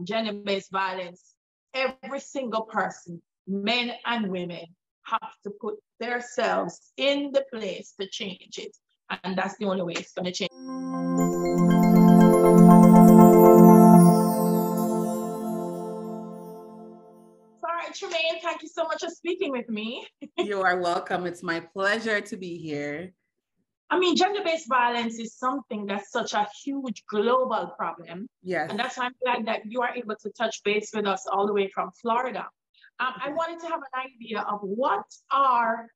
gender-based violence, every single person, men and women, have to put themselves in the place to change it. And that's the only way it's going to change. Sorry, Tremaine, thank you so much for speaking with me. You are welcome. It's my pleasure to be here. I mean, gender-based violence is something that's such a huge global problem. Yes. And that's why I'm glad that you are able to touch base with us all the way from Florida. I wanted to have an idea of what are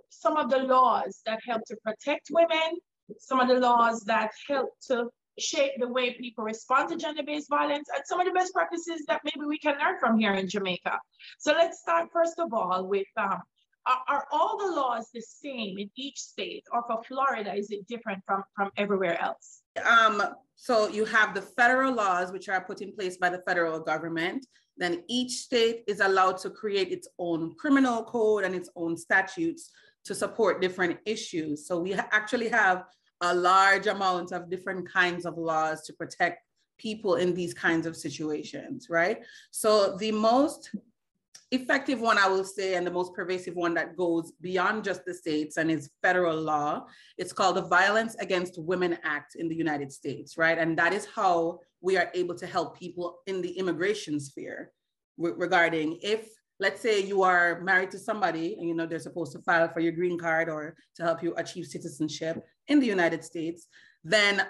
some of the laws that help to protect women, some of the laws that help to shape the way people respond to gender-based violence, and some of the best practices that maybe we can learn from here in Jamaica. So let's start first of all with, are all the laws the same in each state, or for Florida, is it different from everywhere else? So you have the federal laws, which are put in place by the federal government. Then each state is allowed to create its own criminal code and its own statutes to support different issues. So we actually have a large amount of different kinds of laws to protect people in these kinds of situations, right? So the most effective one, I will say, and the most pervasive one that goes beyond just the states and is federal law, it's called the Violence Against Women Act in the United States, right? And that is how we are able to help people in the immigration sphere regarding if, let's say you are married to somebody and you know they're supposed to file for your green card or to help you achieve citizenship in the United States, then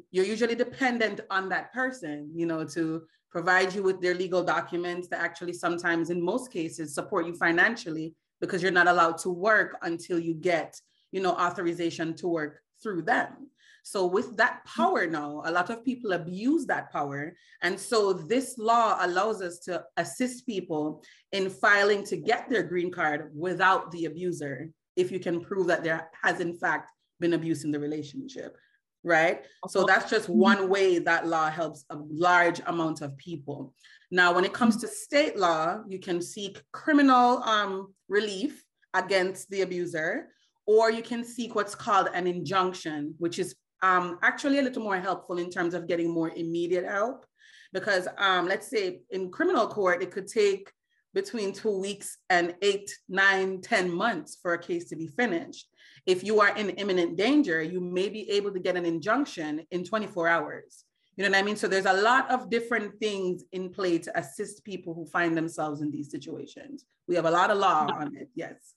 you're usually dependent on that person, you know, to provide you with their legal documents that actually sometimes, in most cases, support you financially because you're not allowed to work until you get, you know, authorization to work through them. So with that power now, a lot of people abuse that power. And so this law allows us to assist people in filing to get their green card without the abuser, if you can prove that there has in fact been abuse in the relationship, right? So that's just one way that law helps a large amount of people. Now, when it comes to state law, you can seek criminal relief against the abuser, or you can seek what's called an injunction, which is actually a little more helpful in terms of getting more immediate help. Because let's say in criminal court, it could take between 2 weeks and 8, 9, 10 months for a case to be finished. If you are in imminent danger, you may be able to get an injunction in 24 hours. You know what I mean? So there's a lot of different things in play to assist people who find themselves in these situations. We have a lot of law on it, yes.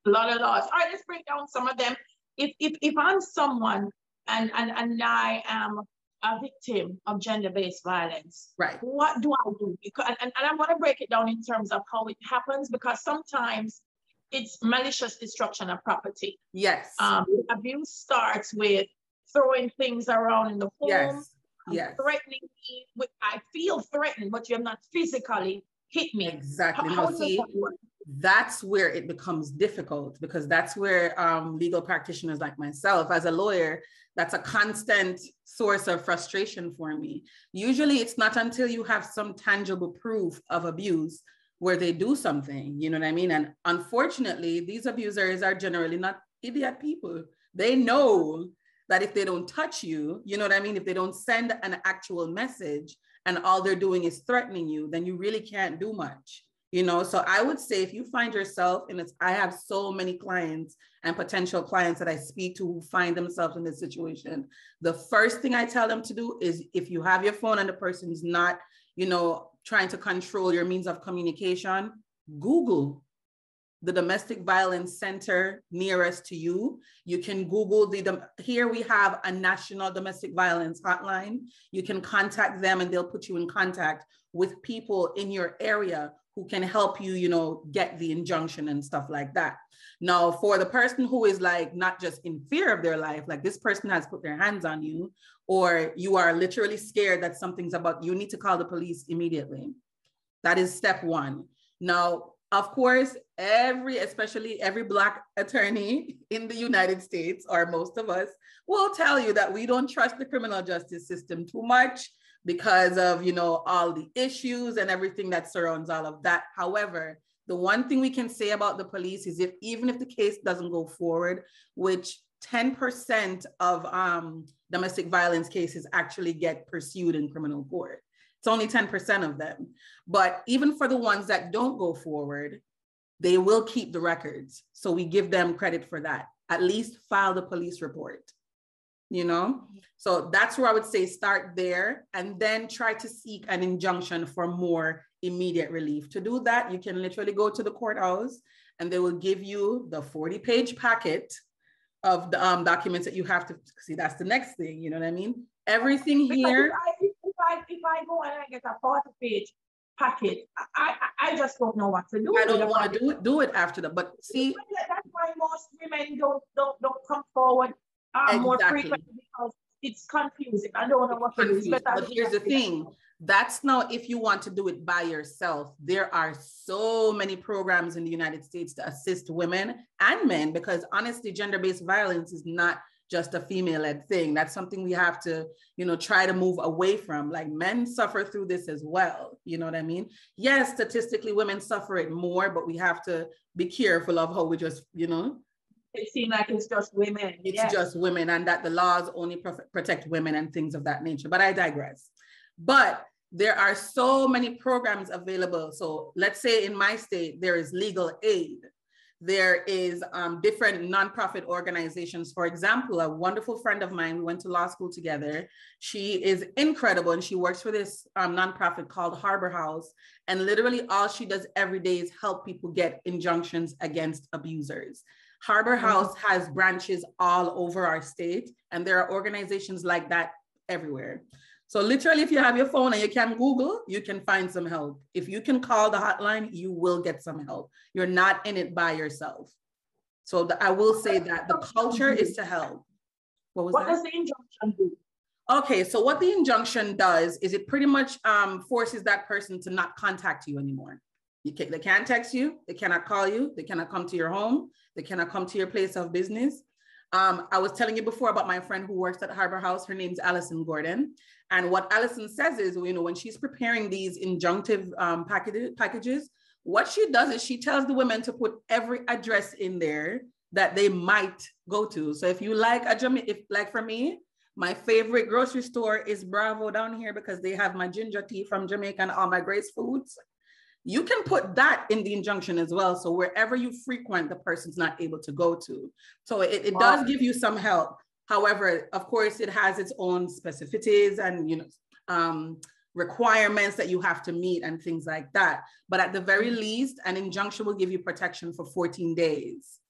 A lot of laws. All right, let's break down some of them. If I'm someone and I am a victim of gender-based violence, right? What do I do? Because, and I want to break it down in terms of how it happens, because sometimes it's malicious destruction of property. Yes. Abuse starts with throwing things around in the home. Yes. Threatening me. I feel threatened, but you're not physically hit me. Exactly. How does that work? That's where it becomes difficult, because that's where legal practitioners like myself, as a lawyer, that's a constant source of frustration for me. Usually it's not until you have some tangible proof of abuse where they do something, you know what I mean? And unfortunately, these abusers are generally not idiot people. They know that if they don't touch you, you know what I mean? If they don't send an actual message and all they're doing is threatening you, then you really can't do much. You know, so I would say if you find yourself in this, I have so many clients and potential clients that I speak to who find themselves in this situation. The first thing I tell them to do is, if you have your phone and the person is not, you know, trying to control your means of communication, Google the domestic violence center nearest to you. You can Google here we have a national domestic violence hotline. You can contact them and they'll put you in contact with people in your area who can help you, you know, get the injunction and stuff like that. Now, for the person who is like not just in fear of their life, like this person has put their hands on you, or you are literally scared that something's about, you need to call the police immediately. That is step one. Now, of course, especially every Black attorney in the United States, or most of us, will tell you that we don't trust the criminal justice system too much, because of, you know, all the issues and everything that surrounds all of that. However, the one thing we can say about the police is even if the case doesn't go forward, which 10% of domestic violence cases actually get pursued in criminal court. It's only 10% of them. But even for the ones that don't go forward, they will keep the records. So we give them credit for that. At least file the police report, you know? So that's where I would say start there and then try to seek an injunction for more immediate relief. To do that, you can literally go to the courthouse and they will give you the 40-page packet of the documents that you have to see. That's the next thing, you know what I mean? Everything here. If I go and I get a 40-page packet, I just don't know what to do. I don't want to do it after that. But see, that's why most women don't come forward more frequently, because it's confusing. I don't know what to do. But here's the thing. That's now if you want to do it by yourself. There are so many programs in the United States to assist women and men, because honestly, gender-based violence is not just a female-led thing. That's something we have to, you know, try to move away from. Like, men suffer through this as well. You know what I mean? Yes, statistically, women suffer it more, but we have to be careful of how we just, you know. It seems like it's just women. It's just women, and that the laws only protect women and things of that nature. But I digress. But there are so many programs available. So let's say in my state, there is legal aid. There is different nonprofit organizations. For example, a wonderful friend of mine, we went to law school together. She is incredible, and she works for this nonprofit called Harbor House. And literally all she does every day is help people get injunctions against abusers. Harbor House has branches all over our state, and there are organizations like that everywhere. So literally, if you have your phone and you can Google, you can find some help. If you can call the hotline, you will get some help. You're not in it by yourself. So I will say that the culture is to help. What does the injunction do? Okay, so what the injunction does is it pretty much forces that person to not contact you anymore. They can't text you, they cannot call you, they cannot come to your home, they cannot come to your place of business. I was telling you before about my friend who works at Harbor House. Her name's Allison Gordon. And what Allison says is, you know, when she's preparing these injunctive packages, what she does is she tells the women to put every address in there that they might go to. So if you like like for me, my favorite grocery store is Bravo down here because they have my ginger tea from Jamaica and all my Grace foods. You can put that in the injunction as well. So wherever you frequent, the person's not able to go to. So it does give you some help. However, of course, it has its own specificities and, you know, requirements that you have to meet and things like that. But at the very least, an injunction will give you protection for 14 days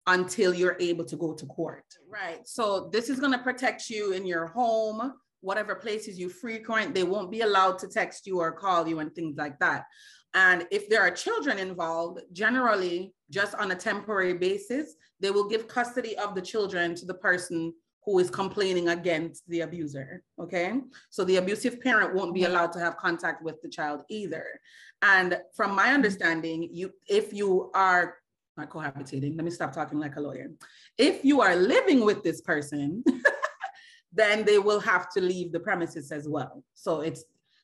until you're able to go to court. Right. So this is going to protect you in your home, whatever places you frequent. They won't be allowed to text you or call you and things like that. And if there are children involved, generally, just on a temporary basis, they will give custody of the children to the person who is complaining against the abuser, okay? So the abusive parent won't be allowed to have contact with the child either. And from my understanding, if you are not cohabitating, let me stop talking like a lawyer. If you are living with this person, then they will have to leave the premises as well. So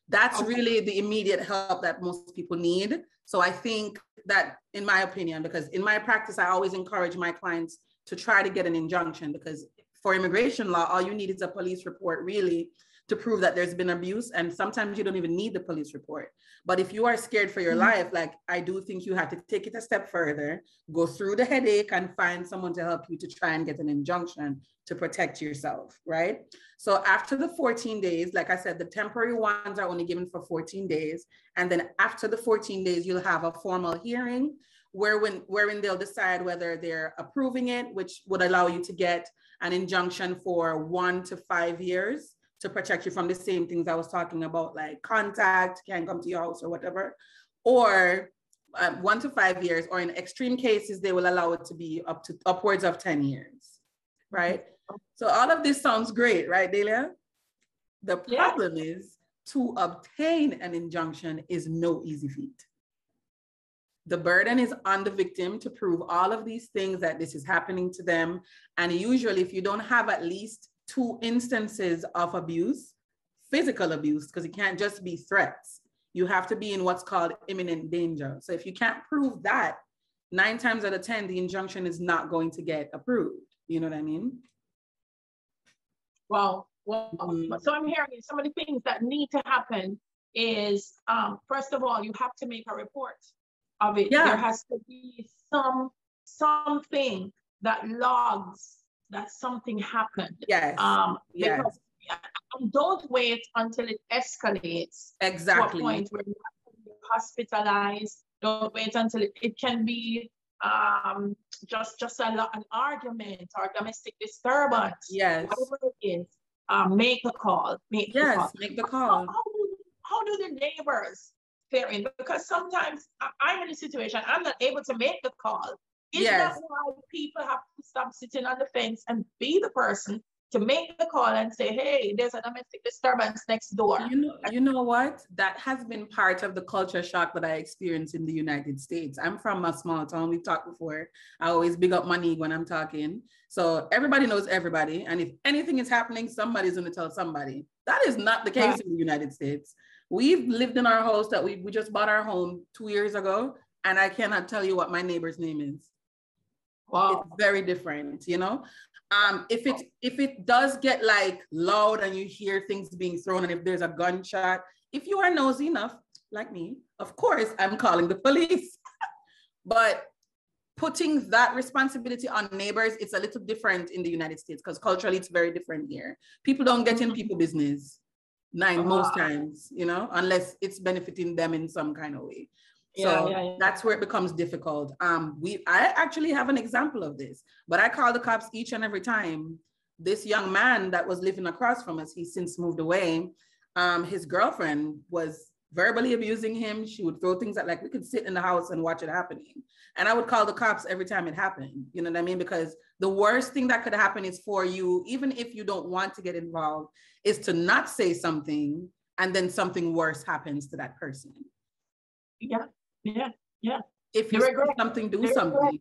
that's really the immediate help that most people need. So I think that, in my opinion, because in my practice, I always encourage my clients to try to get an injunction, because for immigration law, all you need is a police report really to prove that there's been abuse. And sometimes you don't even need the police report. But if you are scared for your life, like I do think you have to take it a step further, go through the headache and find someone to help you to try and get an injunction to protect yourself, right? So after the 14 days, like I said, the temporary ones are only given for 14 days. And then after the 14 days, you'll have a formal hearing wherein they'll decide whether they're approving it, which would allow you to get an injunction for 1 to 5 years to protect you from the same things I was talking about, like contact, can't come to your house or whatever, or 1 to 5 years, or in extreme cases, they will allow it to be upwards of 10 years, right? So all of this sounds great, right, Dahlia? The problem is, to obtain an injunction is no easy feat. The burden is on the victim to prove all of these things, that this is happening to them. And usually if you don't have at least 2 instances of abuse, physical abuse, because it can't just be threats, you have to be in what's called imminent danger. So if you can't prove that, 9 times out of 10, the injunction is not going to get approved. You know what I mean? Wow. So I'm hearing some of the things that need to happen is, first of all, you have to make a report of it. Yeah. There has to be something that logs that something happened. Yes. Because and don't wait until it escalates exactly to a point where you have to be hospitalized. Don't wait until it can be just an argument or domestic disturbance. Yes. Whatever it is, make a call. Make the call. How do the neighbors fare in? Because sometimes I'm in a situation, I'm not able to make the call. Is that why people have to stop sitting on the fence and be the person to make the call and say, hey, there's a domestic disturbance next door? You know what? That has been part of the culture shock that I experienced in the United States. I'm from a small town. We've talked before. I always big up money when I'm talking. So everybody knows everybody. And if anything is happening, somebody's going to tell somebody. That is not the case in the United States. We've lived in our house that we just bought our home 2 years ago. And I cannot tell you what my neighbor's name is. Wow. It's very different, you know? If it does get like loud and you hear things being thrown and if there's a gunshot, if you are nosy enough, like me, of course, I'm calling the police. But putting that responsibility on neighbors, it's a little different in the United States because culturally it's very different here. People don't get in people's business most times, you know, unless it's benefiting them in some kind of way. So that's where it becomes difficult. I actually have an example of this, but I call the cops each and every time. This young man that was living across from us, he's since moved away. His girlfriend was verbally abusing him. She would throw things at, like, we could sit in the house and watch it happening. And I would call the cops every time it happened. You know what I mean? Because the worst thing that could happen is for you, even if you don't want to get involved, is to not say something and then something worse happens to that person. Yeah. If you regret something, do something.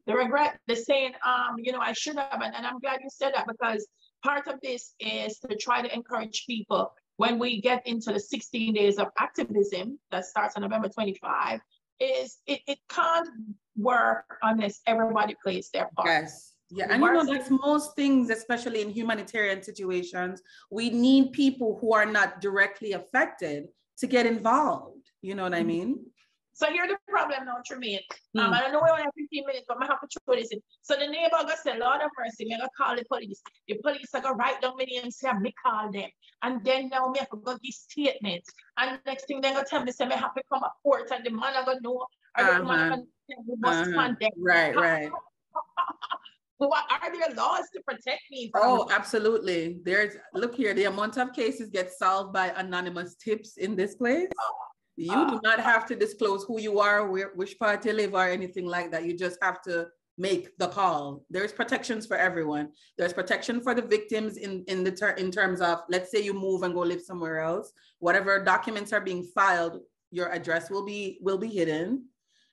The regret, the saying, you know, I should have, and I'm glad you said that, because part of this is to try to encourage people when we get into the 16 days of activism that starts on November 25, is it can't work unless everybody plays their part. Yes. Yeah, and you know, that's most things, especially in humanitarian situations, we need people who are not directly affected to get involved. You know what I mean? So here's the problem now, Tremaine. I don't know we only have 15 minutes, but I have to throw this in. So the neighbor going to say, Lord of mercy, I'm going to call the police. The police are going to write down my name and say, I call them. And then now I have to go give statements. And next thing they're going to tell me, say, I have to come to court and the man are going to know, or the woman going to say, we must condemn. Right. What are there laws to protect me from? Oh, absolutely. Look here, the amount of cases get solved by anonymous tips in this place. You do not have to disclose who you are, which part you live, or anything like that. You just have to make the call. There's protections for everyone. There's protection for the victims in terms of, let's say you move and go live somewhere else. Whatever documents are being filed, your address will be hidden.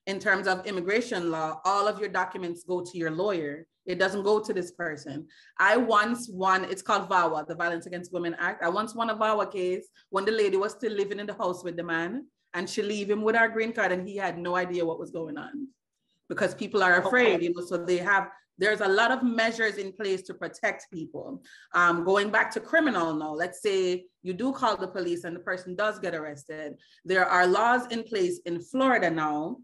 In terms of immigration law, all of your documents go to your lawyer. It doesn't go to this person. I once won, it's called VAWA, the Violence Against Women Act. I once won a VAWA case when the lady was still living in the house with the man, and she leave him with our green card and he had no idea what was going on because people are afraid, you know, so there's a lot of measures in place to protect people. Going back to criminal now, let's say you do call the police and the person does get arrested. There are laws in place in Florida now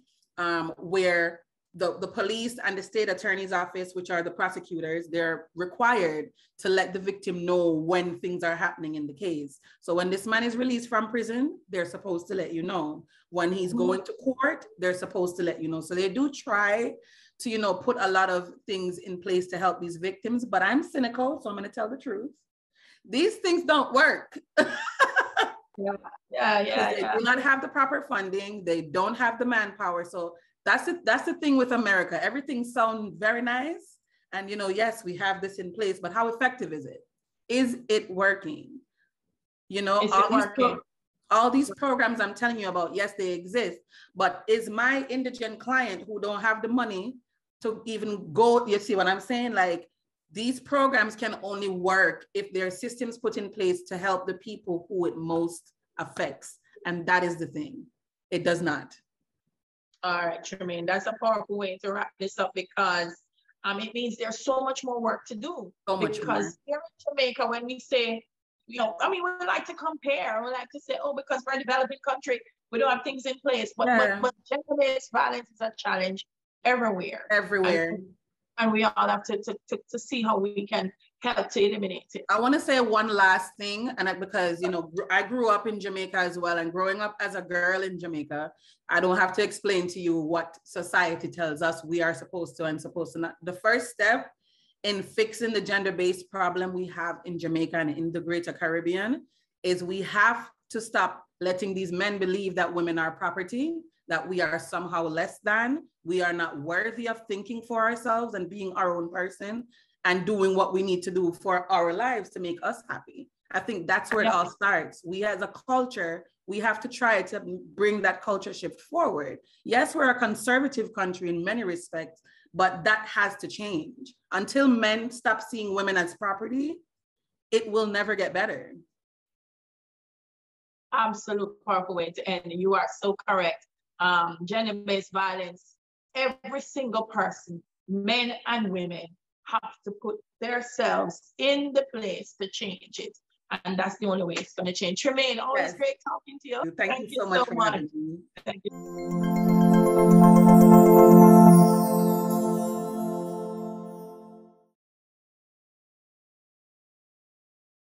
where the police and the state attorney's office, which are the prosecutors, they're required to let the victim know when things are happening in the case. So when this man is released from prison, they're supposed to let you know. When he's going to court, they're supposed to let you know. So they do try to, you know, put a lot of things in place to help these victims, but I'm cynical, so I'm going to tell the truth. These things don't work. They do not have the proper funding. They don't have the manpower. So that's the thing with America. Everything sounds very nice. And, you know, yes, we have this in place, but how effective is it? Is it working? You know, all these programs I'm telling you about, yes, they exist, but is my indigent client who don't have the money to even go, you see what I'm saying? Like, these programs can only work if there are systems put in place to help the people who it most affects. And that is the thing. It does not. All right, Tremaine, that's a powerful way to wrap this up, because it means there's so much more work to do. So much because here in Jamaica, when we say you know, I mean, we like to compare. We like to say, oh, because we're a developing country, we don't have things in place. But gender-based violence is a challenge everywhere. Everywhere. And we all have to see how we can help to eliminate it. I want to say one last thing, and because, you know, I grew up in Jamaica as well, and growing up as a girl in Jamaica, I don't have to explain to you what society tells us we are supposed to and supposed to not. The first step in fixing the gender-based problem we have in Jamaica and in the Greater Caribbean is we have to stop letting these men believe that women are property, that we are somehow less than, we are not worthy of thinking for ourselves and being our own person and doing what we need to do for our lives to make us happy. I think that's where it all starts. We as a culture, we have to try to bring that culture shift forward. Yes, we're a conservative country in many respects, but that has to change. Until men stop seeing women as property, it will never get better. Absolute powerful way to end. You are so correct. Gender-based violence, every single person, men and women, have to put themselves in the place to change it. And that's the only way it's going to change. Tremaine, always great talking to you. Thank you so much for having me. Thank you.